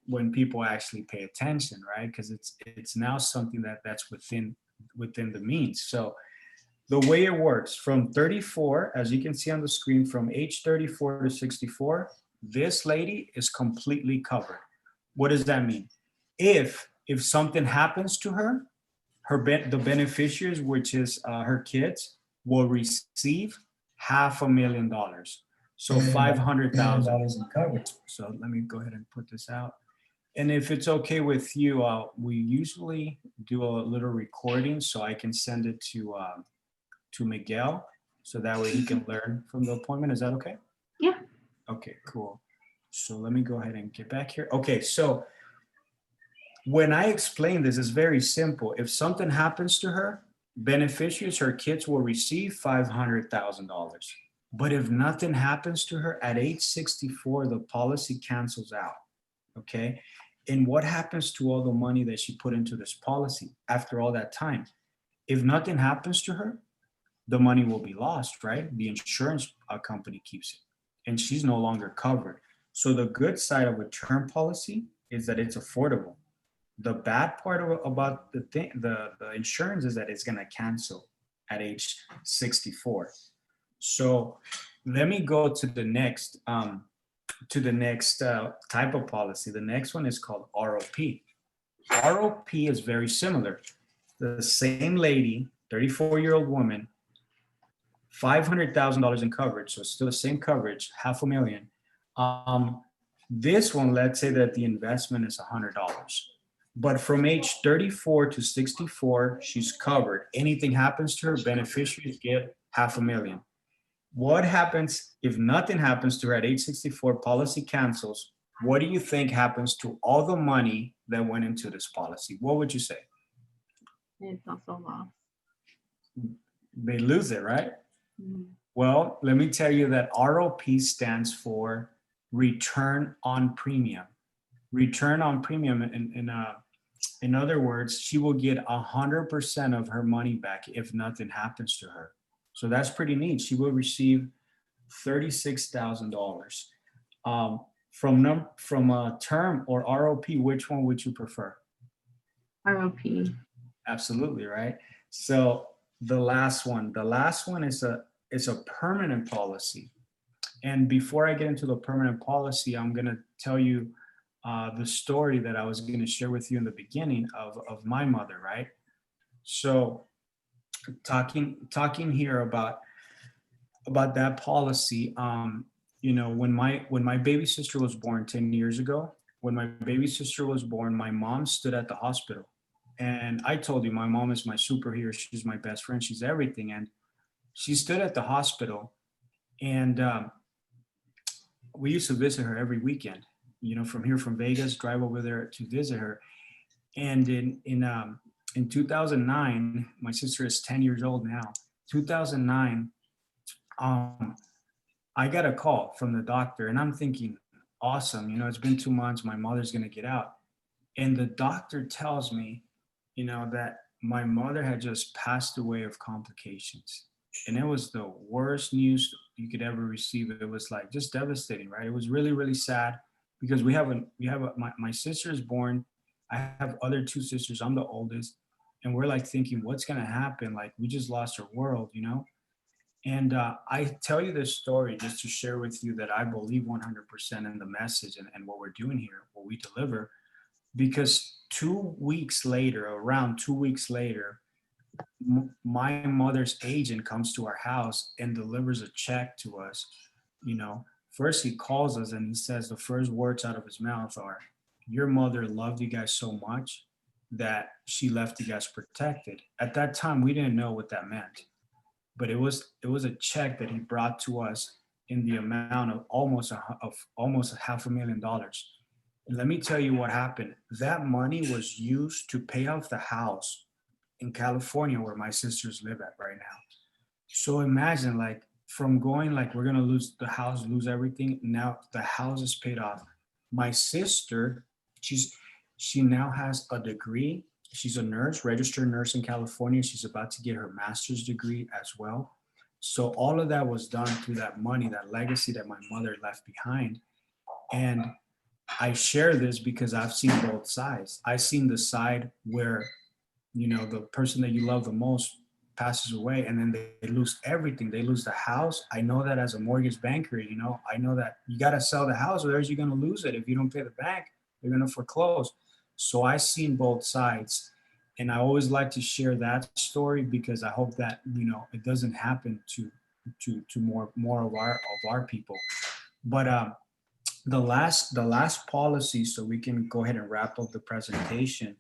when people actually pay attention, right? Because it's now something that's within the means. So the way it works from 34, as you can see on the screen, from age 34 to 64, this lady is completely covered. What does that mean? If something happens to her, the beneficiaries, which is her kids, will receive $500,000. So 500,000 is covered. So let me go ahead and put this out. And if it's okay with you, we usually do a little recording so I can send it to Miguel, so that way he can learn from the appointment. Is that okay? Yeah. Okay, cool. So let me go ahead and get back here. Okay, so when I explain this, it's very simple. If something happens to her, beneficiaries, her kids will receive $500,000. But if nothing happens to her at age 64, the policy cancels out. Okay. And what happens to all the money that she put into this policy after all that time? If nothing happens to her, the money will be lost, right? The insurance company keeps it, and she's no longer covered. So the good side of a term policy is that it's affordable. The bad part about the insurance is that it's going to cancel at age 64. So let me go to the next type of policy. The next one is called ROP. ROP is very similar. The same lady, 34-year-old woman, $500,000 in coverage, so it's still the same coverage, 500,000. This one, let's say that the investment is $100. But from age 34 to 64, she's covered. Anything happens to her, beneficiaries get 500,000. What happens if nothing happens to her at age 64, policy cancels? What do you think happens to all the money that went into this policy? What would you say? It's also lost. They lose it, right? Mm-hmm. Well, let me tell you that ROP stands for return on premium. Return on premium, in other words, she will get 100% of her money back if nothing happens to her. So that's pretty neat. She will receive $36,000. From a term or ROP, which one would you prefer? ROP. Absolutely, right? So the last one is a permanent policy. And before I get into the permanent policy, I'm going to tell you the story that I was going to share with you in the beginning of my mother, right? So talking here about that policy, when my baby sister was born 10 years ago, when my baby sister was born, my mom stood at the hospital. And I told you, my mom is my superhero. She's my best friend. She's everything. And she stood at the hospital, and we used to visit her every weekend. From here, from Vegas, drive over there to visit her. And in 2009, my sister is 10 years old now. 2009, I got a call from the doctor, and I'm thinking, awesome. It's been 2 months. My mother's gonna get out, and the doctor tells me, that my mother had just passed away of complications. And it was the worst news you could ever receive. It was like just devastating, right? It was really, really sad because my sister is born. I have other two sisters. I'm the oldest. And we're like thinking, what's going to happen? Like, we just lost our world, And I tell you this story just to share with you that I believe 100% in the message and what we're doing here, what we deliver. Because around 2 weeks later, my mother's agent comes to our house and delivers a check to us. First he calls us and he says the first words out of his mouth are, "Your mother loved you guys so much that she left you guys protected." At that time, we didn't know what that meant, but it was a check that he brought to us in the amount of almost $500,000. Let me tell you what happened. That money was used to pay off the house in California where my sisters live at right now. So imagine, like, from going like we're gonna lose the house, lose everything. Now the house is paid off. My sister, she now has a degree. She's a nurse, registered nurse in California. She's about to get her master's degree as well. So all of that was done through that money, that legacy that my mother left behind. And I share this because I've seen both sides. I've seen the side where, the person that you love the most passes away, and then they lose everything. They lose the house. I know that as a mortgage banker, I know that you got to sell the house or else you're going to lose it. If you don't pay the bank, they're going to foreclose. So I've seen both sides. And I always like to share that story because I hope that, it doesn't happen to more of our people. But the last policy, so we can go ahead and wrap up the presentation,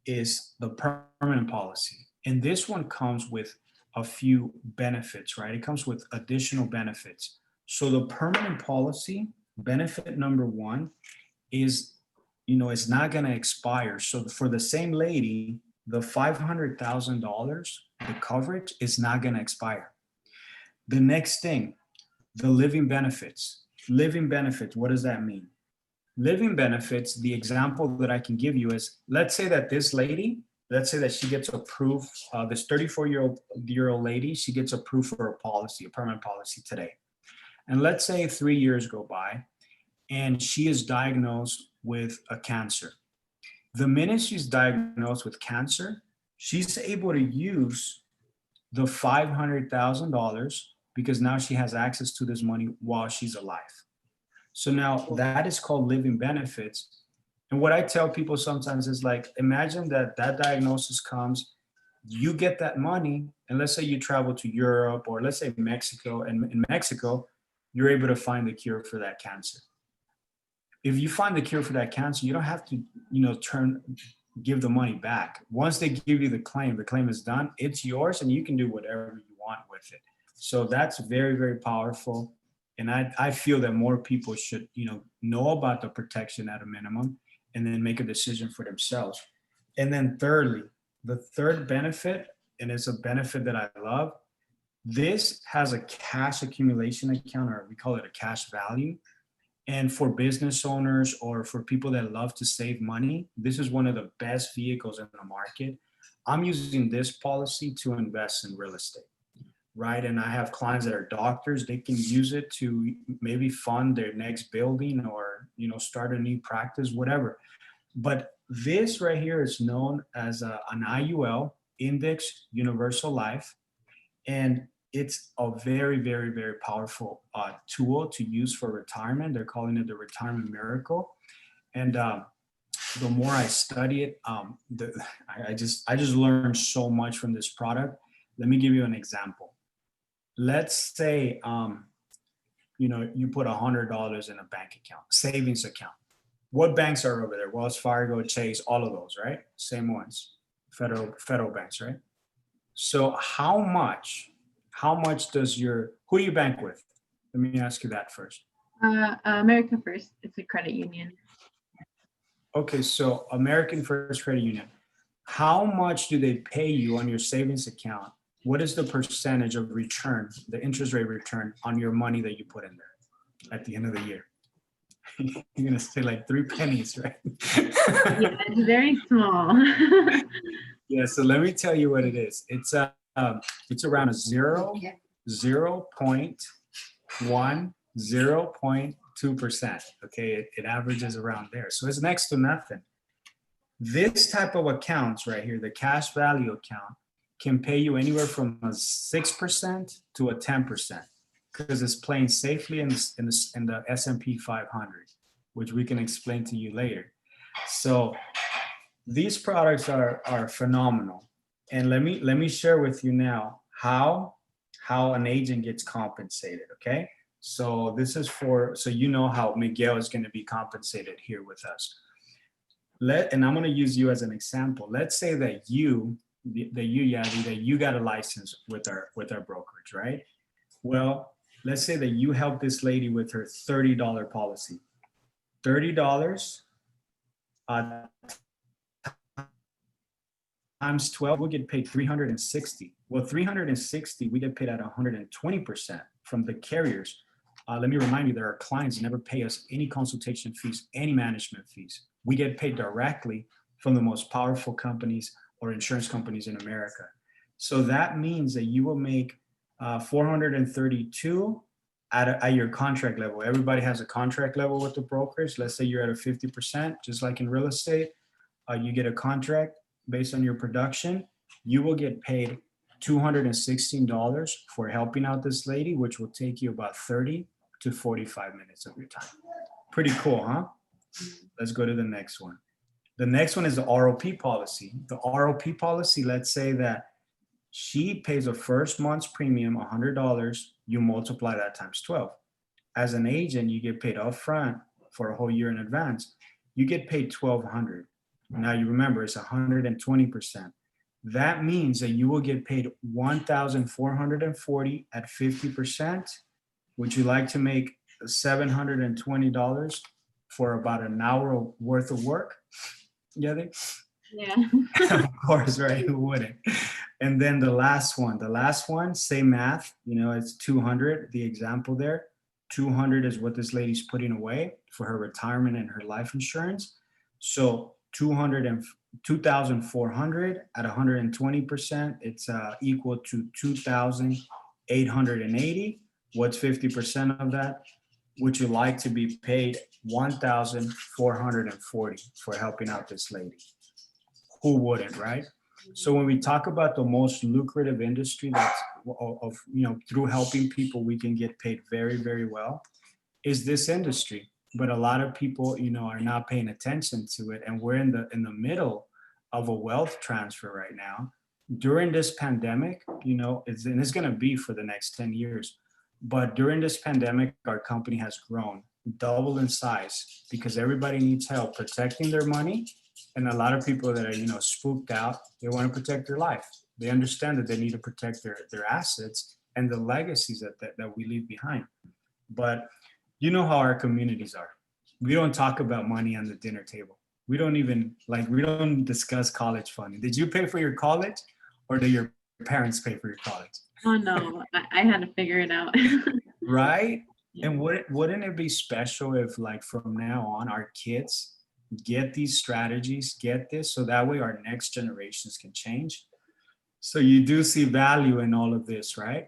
is the permanent policy. And this one comes with a few benefits, right? It comes with additional benefits. So the permanent policy, benefit number one is, it's not going to expire. So for the same lady, the $500,000, the coverage is not going to expire. The next thing, the living benefits. Living benefits, what does that mean? Living benefits, the example that I can give you is, let's say that this lady, let's say that she gets approved, this 34-year-old lady, she gets approved for a policy, a permanent policy today. And let's say 3 years go by and she is diagnosed with a cancer. The minute she's diagnosed with cancer, she's able to use the $500,000 because now she has access to this money while she's alive. So now that is called living benefits. And what I tell people sometimes is like, imagine that diagnosis comes, you get that money, and let's say you travel to Europe or let's say Mexico, and in Mexico, you're able to find the cure for that cancer. If you find the cure for that cancer, you don't have to, give the money back. Once they give you the claim is done, it's yours, and you can do whatever you want with it. So that's very, very powerful. And I feel that more people should, know about the protection at a minimum and then make a decision for themselves. And then thirdly, the third benefit, and it's a benefit that I love, this has a cash accumulation account, or we call it a cash value. And for business owners or for people that love to save money, this is one of the best vehicles in the market. I'm using this policy to invest in real estate, right? And I have clients that are doctors. They can use it to maybe fund their next building or, start a new practice, whatever. But this right here is known as an IUL, Index Universal Life. And it's a very, very, very powerful tool to use for retirement. They're calling it the retirement miracle. And the more I study it, I just learned so much from this product. Let me give you an example. Let's say, you put $100 in a bank account, savings account. What banks are over there? Wells Fargo, Chase, all of those, right? Same ones, federal banks, right? So how much does who do you bank with? Let me ask you that first. America First. It's a credit union. Okay, so American First Credit Union. How much do they pay you on your savings account? What is the percentage of return, the interest rate return on your money that you put in there at the end of the year? You're gonna say like 3 pennies, right? Yeah, it's very small. Yeah, so let me tell you what it is. It's around a 0.2%. Okay, it averages around there. So it's next to nothing. This type of accounts right here, the cash value account, can pay you anywhere from a 6% to a 10% because it's playing safely in the S&P 500, which we can explain to you later. So these products are phenomenal. And let me share with you now how an agent gets compensated, okay? So this is so how Miguel is going to be compensated here with us. And I'm going to use you as an example. Let's say that you got a license with our brokerage, right? Well, let's say that you help this lady with her $30 policy. $30 times 12, we'll get paid 360. Well, 360, we get paid at 120% from the carriers. Let me remind you that our clients never pay us any consultation fees, any management fees. We get paid directly from the most powerful companies or insurance companies in America. So that means that you will make 432 at your contract level. Everybody has a contract level with the brokers. Let's say you're at a 50%, just like in real estate. You get a contract based on your production. You will get paid $216 for helping out this lady, which will take you about 30 to 45 minutes of your time. Pretty cool, huh? Let's go to the next one. The next one is the ROP policy. The ROP policy, let's say that she pays a first month's premium $100. You multiply that times 12. As an agent, you get paid upfront for a whole year in advance. You get paid $1,200. Now you remember it's 120%. That means that you will get paid $1,440 at 50%. Would you like to make $720 for about an hour worth of work? Yeah, Yeah. of course, right? Who wouldn't? And then the last one, same math, it's 200, the example there. 200 is what this lady's putting away for her retirement and her life insurance. So 2,400 at 120%, it's equal to 2,880. What's 50% of that? Would you like to be paid 1,440 for helping out this lady? Who wouldn't, right? So when we talk about the most lucrative industry that's of through helping people we can get paid very, very well, is this industry. But a lot of people are not paying attention to it, and we're in the middle of a wealth transfer right now during this pandemic. And it's going to be for the next 10 years. But during this pandemic, our company has grown double in size because everybody needs help protecting their money. And a lot of people that are, spooked out, they want to protect their life. They understand that they need to protect their assets and the legacies that we leave behind. But you know how our communities are. We don't talk about money on the dinner table. We don't discuss college funding. Did you pay for your college, or did your parents pay for your college? Oh no, I had to figure it out. Right? Yeah. And wouldn't it be special if, from now on, our kids get these strategies, get this, so that way our next generations can change? So you do see value in all of this, right?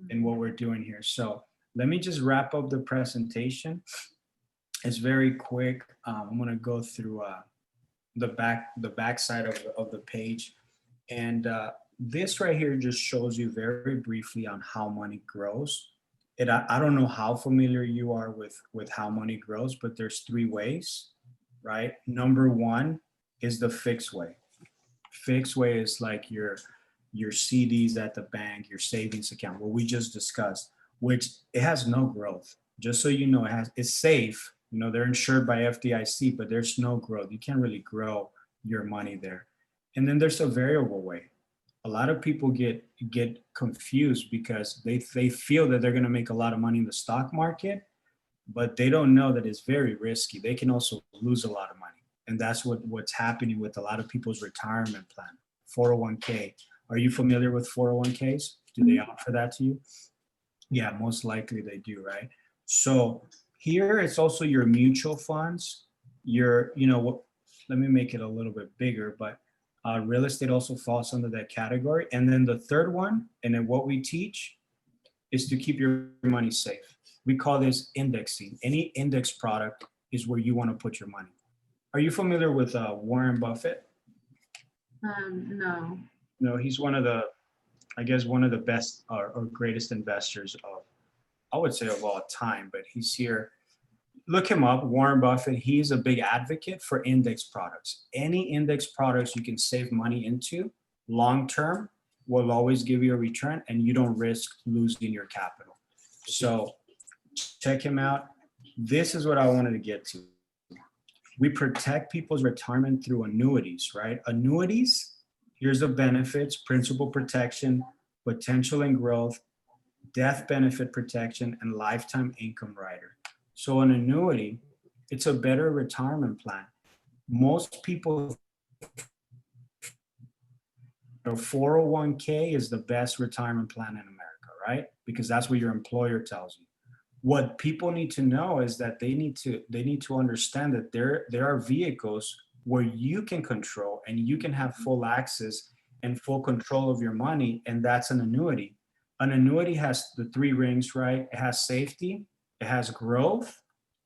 In what we're doing here. So let me just wrap up the presentation. It's very quick. I'm going to go through the back side of the page. And this right here just shows you very briefly on how money grows. I don't know how familiar you are with how money grows, but there's 3 ways, right? Number 1 is the fixed way. Fixed way is like your CDs at the bank, your savings account, what we just discussed, which it has no growth. Just so you know, it's safe. They're insured by FDIC, but there's no growth. You can't really grow your money there. And then there's a variable way. A lot of people get confused because they feel that they're going to make a lot of money in the stock market, but they don't know that it's very risky. They can also lose a lot of money. And that's what's happening with a lot of people's retirement plan. 401k. Are you familiar with 401ks? Do they offer that to you? Yeah, most likely they do, right? So here it's also your mutual funds, let me make it a little bit bigger, but real estate also falls under that category. And then the third one, and then what we teach is to keep your money safe. We call this indexing. Any index product is where you want to put your money. Are you familiar with Warren Buffett? No. No, he's one of the best or greatest investors I would say of all time, but he's here. Look him up, Warren Buffett. He's a big advocate for index products. Any index products you can save money into long term will always give you a return, and you don't risk losing your capital. So check him out. This is what I wanted to get to. We protect people's retirement through annuities, right? Annuities, here's the benefits: principal protection, potential and growth, death benefit protection, and lifetime income rider. So an annuity, it's a better retirement plan. Most people, a 401k is the best retirement plan in America, right? Because that's what your employer tells you. What people need to know is that they need to understand that there are vehicles where you can control and you can have full access and full control of your money, and that's an annuity. An annuity has the three rings, right? It has safety, it has growth,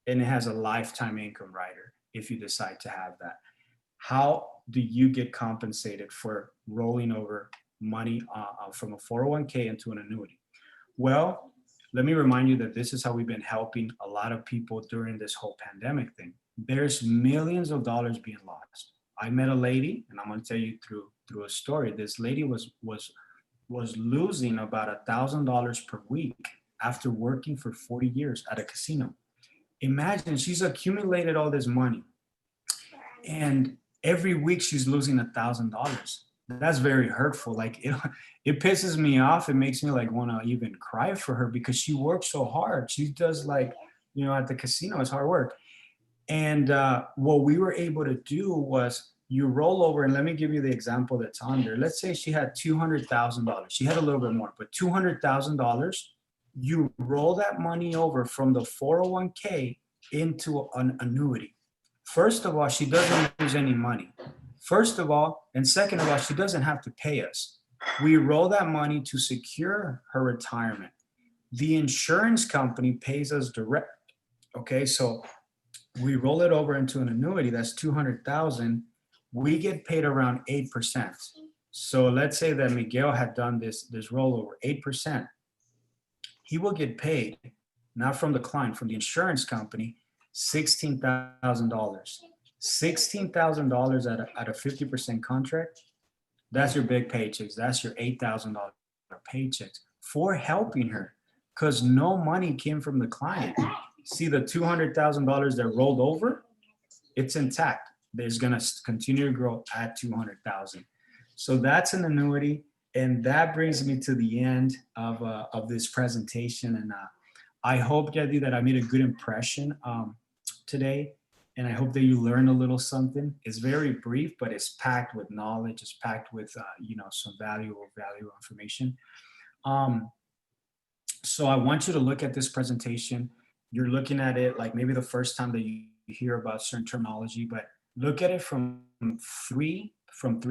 and it has a lifetime income rider if you decide to have that. How do you get compensated for rolling over money from a 401k into an annuity? Well, let me remind you that this is how we've been helping a lot of people during this whole pandemic thing. There's millions of dollars being lost. I met a lady, and I'm going to tell you through a story. This lady was losing about $1,000 per week after working for 40 years at a casino. Imagine she's accumulated all this money, and every week she's losing $1,000. That's very hurtful. Like it pisses me off. It makes me like want to even cry for her because she works so hard. She does like, at the casino, it's hard work. And what we were able to do was you roll over, and let me give you the example that's on there. Let's say she had $200,000. She had a little bit more, but $200,000. You roll that money over from the 401k into an annuity. First of all, she doesn't lose any money. First of all, and second of all, she doesn't have to pay us. We roll that money to secure her retirement. The insurance company pays us direct. Okay, so we roll it over into an annuity that's 200,000. We get paid around 8%. So let's say that Miguel had done this rollover 8%. He will get paid, not from the client, from the insurance company, $16,000. $16,000 at a 50% contract. That's your big paychecks. That's your $8,000 paychecks for helping her, because no money came from the client. See the $200,000 that rolled over, it's intact. It's going to continue to grow at 200,000. So that's an annuity, and that brings me to the end of this presentation. And I hope, Yadi, that I made a good impression today, and I hope that you learn a little something. It's very brief, but it's packed with knowledge. It's packed with some valuable information. So I want you to look at this presentation. You're looking at it like maybe the first time that you hear about certain terminology, but look at it from three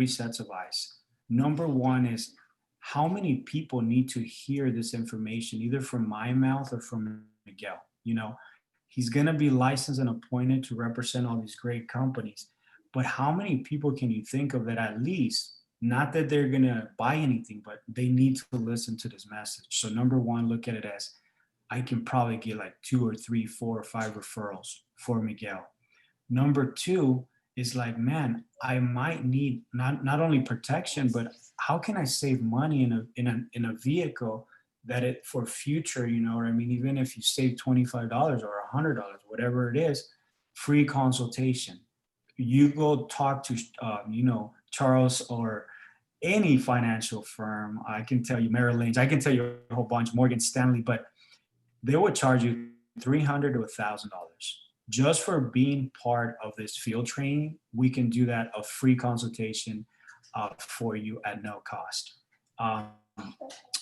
sets of eyes. Number one is, how many people need to hear this information, either from my mouth or from Miguel? He's going to be licensed and appointed to represent all these great companies. But how many people can you think of that, at least, not that they're going to buy anything, but they need to listen to this message? So number one, look at it as, I can probably get like 2 or 3, 4 or 5 referrals for Miguel. Number two is like, man, I might need not only protection, but how can I save money in a vehicle that it for future, what I mean? Even if you save $25 or $100, whatever it is, free consultation. You go talk to, Charles or any financial firm. I can tell you Merrill Lynch, I can tell you a whole bunch, Morgan Stanley, but they would charge you $300 to $1,000 just for being part of this field training. We can do that, a free consultation for you at no cost.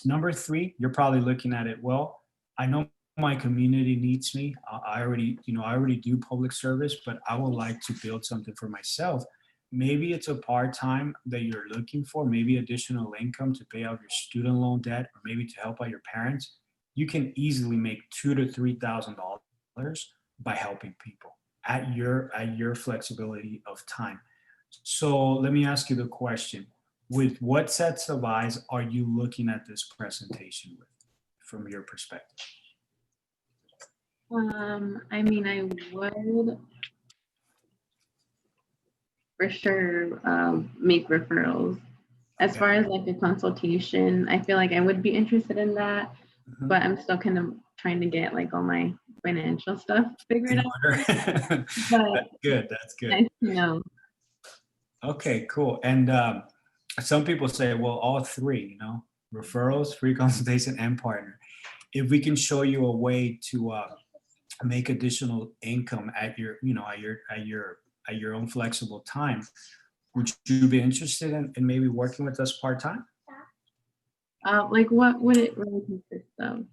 Number three, you're probably looking at it, well, I know my community needs me. I already do public service, but I would like to build something for myself. Maybe it's a part-time that you're looking for, maybe additional income to pay off your student loan debt, or maybe to help out your parents. You can easily make $2,000 to $3,000 by helping people at your flexibility of time. So let me ask you the question: with what sets of eyes are you looking at this presentation with, from your perspective? I mean, I would for sure make referrals. As far as like a consultation, I feel like I would be interested in that, but I'm still kind of trying to get like all my financial stuff figured out. But That's good. Nice to know. Okay, cool. And some people say, well, all three, referrals, free consultation, and partner. If we can show you a way to make additional income at your own flexible time, would you be interested in maybe working with us part-time? Like what would it really consist of?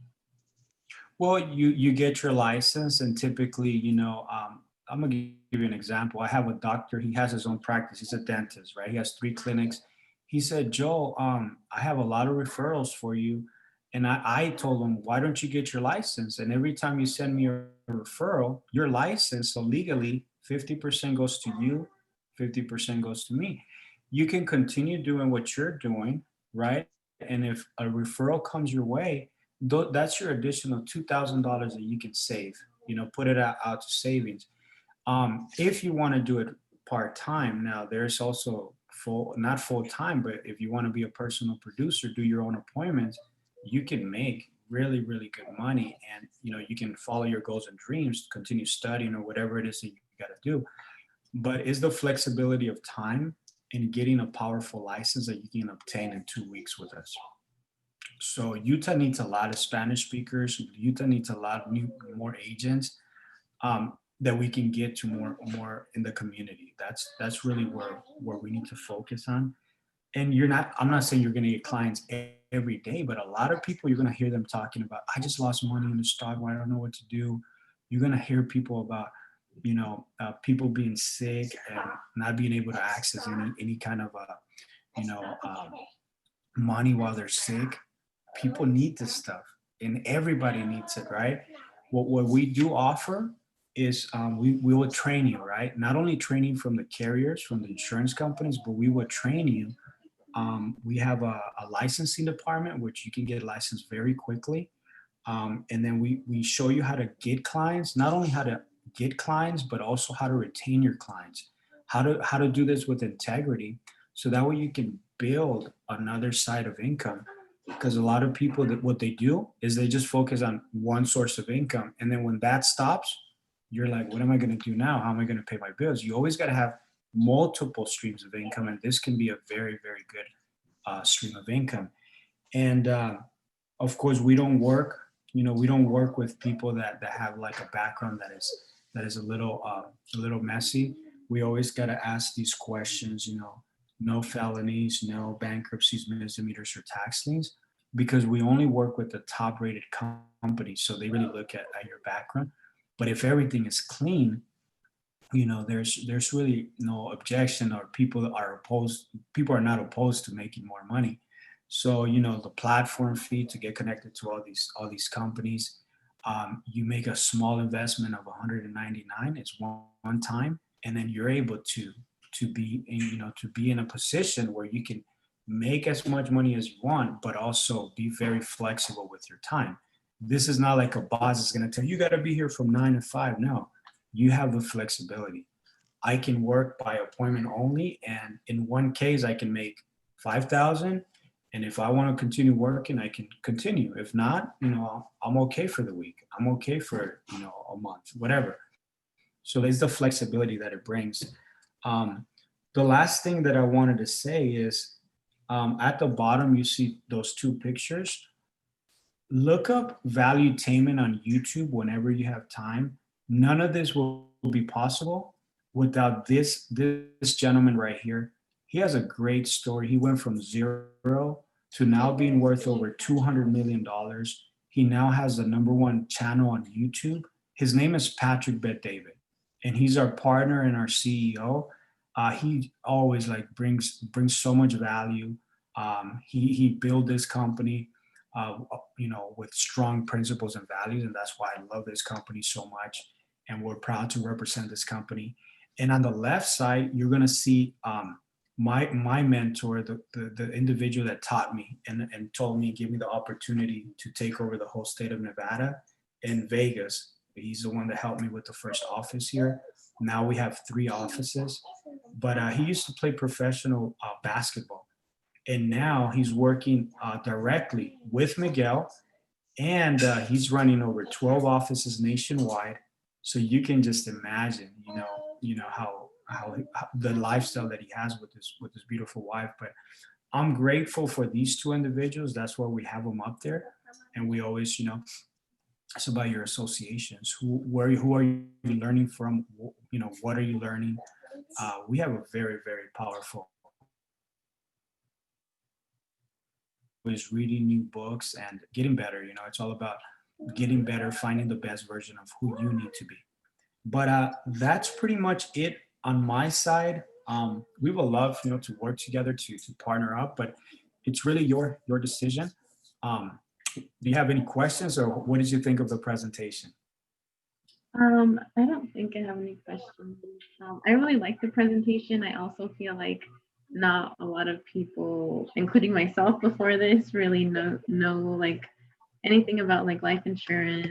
Well, you get your license, and typically, I'm gonna give you an example. I have a doctor. He has his own practice. He's a dentist, right? He has 3 clinics. He said, Joe, I have a lot of referrals for you, And I told him, why don't you get your license? And every time you send me a referral, your license, so legally 50% goes to you, 50% goes to me. You can continue doing what you're doing, right? And if a referral comes your way, that's your additional $2,000 that you can save, put it out to savings. If you want to do it part time, now there's also not full time, but if you want to be a personal producer, do your own appointments, you can make really, really good money. And, you can follow your goals and dreams, continue studying or whatever it is that you got to do. But is the flexibility of time in getting a powerful license that you can obtain in 2 weeks with us. So Utah needs a lot of Spanish speakers. Utah needs a lot of more agents that we can get to more in the community. That's really where we need to focus on. And I'm not saying you're going to get clients every day, but a lot of people, you're going to hear them talking about, I just lost money in the stock, I don't know what to do. You're going to hear people about, people being sick and not being able to access any kind of, you know, uh, money while they're sick. People need this stuff, and everybody needs it, right? What we do offer is, we will train you, right? Not only training from the carriers, from the insurance companies, but we will train you. We have a licensing department, which you can get licensed very quickly. And then we show you how to get clients, not only how to get clients, but also how to retain your clients, how to do this with integrity. So that way you can build another side of income. Because a lot of people, that what they do is they just focus on one source of income. And then when that stops, you're like, what am I going to do now? How am I going to pay my bills? You always got to have multiple streams of income. And this can be a very, very good stream of income. And of course, we don't work with people that have like a background that is a little messy. We always got to ask these questions, no felonies, no bankruptcies, misdemeanors, or tax liens, because we only work with the top rated companies. So they really look at your background. But if everything is clean, there's really no objection, or people are not opposed to making more money. So the platform fee to get connected to all these companies, you make a small investment of 199. It's one time, and then you're able to be in a position where you can make as much money as you want, but also be very flexible with your time. This is not like a boss is going to tell you, you got to be here from 9 to 5. No, you have the flexibility. I can work by appointment only, and in one case, I can make 5,000. And if I want to continue working, I can continue. If not, I'm okay for the week. I'm okay for a month, whatever. So there's the flexibility that it brings. The last thing that I wanted to say is, at the bottom you see those two pictures. Look up Valuetainment on YouTube whenever you have time. None of this will be possible without this gentleman right here. He has a great story. He went from zero to now being worth over $200 million. He now has the #1 channel on YouTube. His name is Patrick Bet David, and he's our partner and our CEO. He always brings so much value. He built this company, with strong principles and values, and that's why I love this company so much. And we're proud to represent this company. And on the left side, you're gonna see, my mentor, the individual that taught me and told me, gave me the opportunity to take over the whole state of Nevada and Vegas. He's the one that helped me with the first office here. Now we have 3 offices, but he used to play professional basketball, and now he's working directly with Miguel, and he's running over 12 offices nationwide. So you can just imagine, how the lifestyle that he has with his beautiful wife. But I'm grateful for these 2 individuals. That's why we have them up there, and we always, it's about your associations. Who are you learning from? What are you learning? We have a very, very powerful, is reading new books and getting better. It's all about getting better, finding the best version of who you need to be. But that's pretty much it on my side. We would love, to work together to partner up, but it's really your decision. Do you have any questions, or what did you think of the presentation? I don't think I have any questions. I really like the presentation. I also feel like not a lot of people, including myself before this, really know like anything about like life insurance